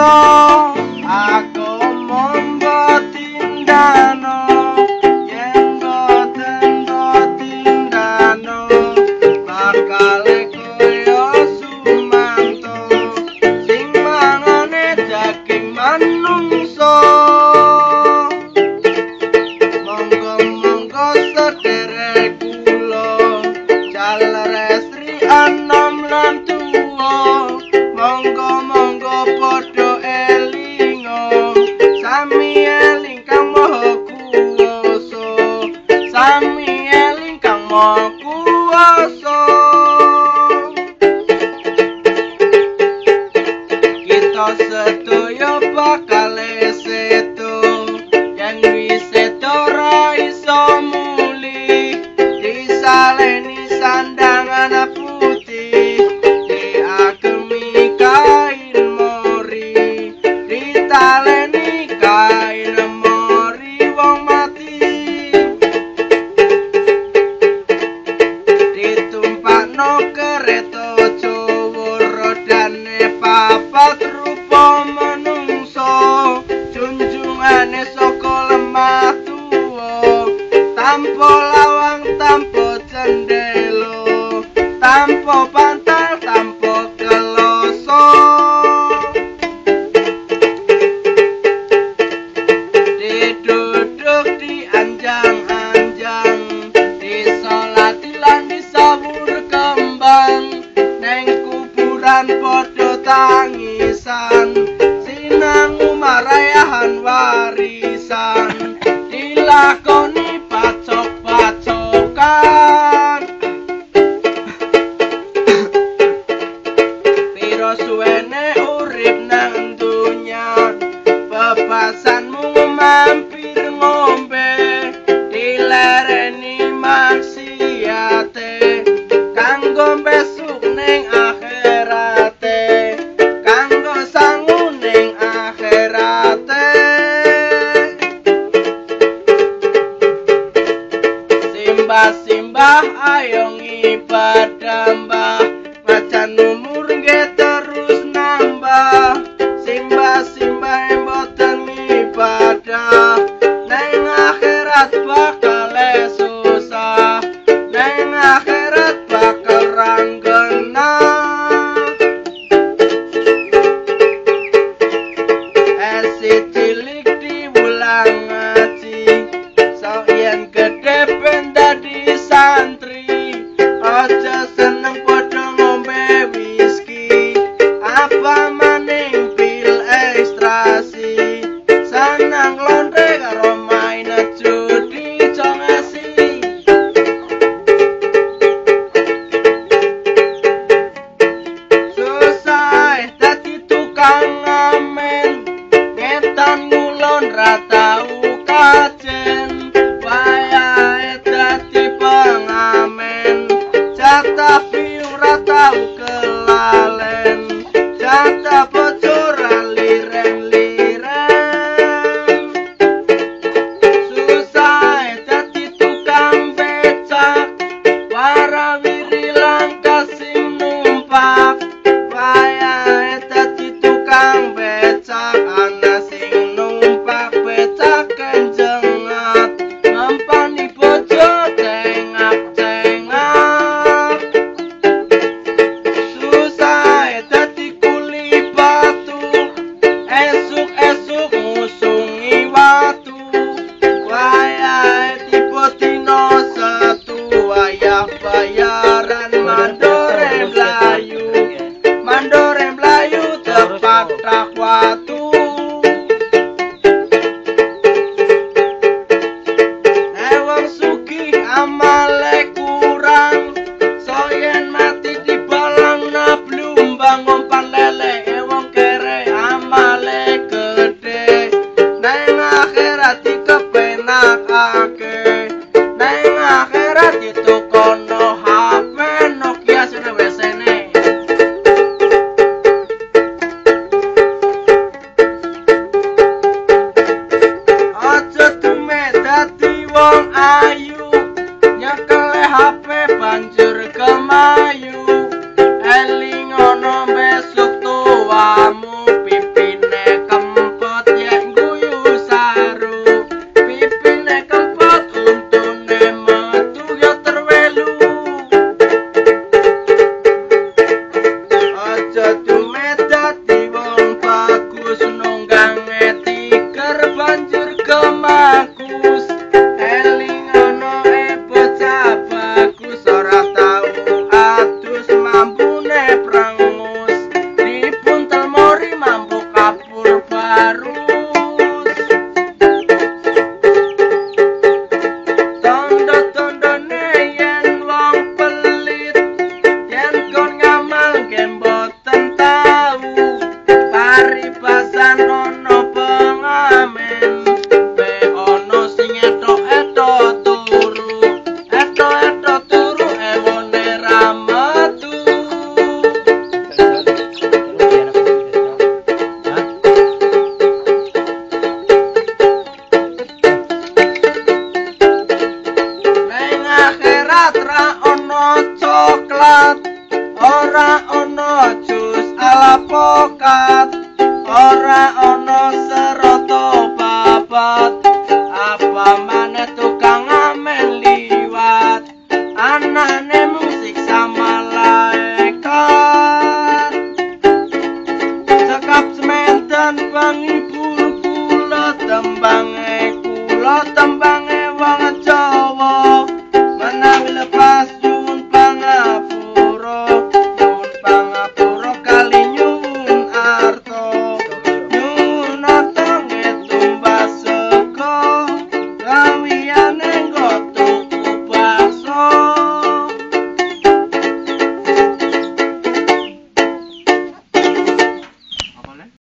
aku monggo tindano yen boten tindano bakal koyo sumanto sing mangane daging manungso monggo sederek kula jalresri anom lan tuwa monggo padha elingo sami eling kang maha kuwasa sami eling kang maha kuwasa kita sedaya bakal seto yen wis seto ra iso muli disaleni sandangan putih diagemi kain mori ditaleni kain mori wong mati ditumpakno kereta Jawa rodane papat rupa manungsa junjungane saka lemah tuwa tanpa lawang tanpa cendelo tanpa bantal tanpa geloso diduduk di anjang-anjang disolati lan disabur kembang neng kuburan padha tangisan sinangu marayahan warisan dilakoni pacok-pacokan piro suwene urip nang dunya bebasanmu mampir ngombe dilereni maksiate kanggo besuk ning akhirate ora ana jus alpukat, ora ana seroto babat.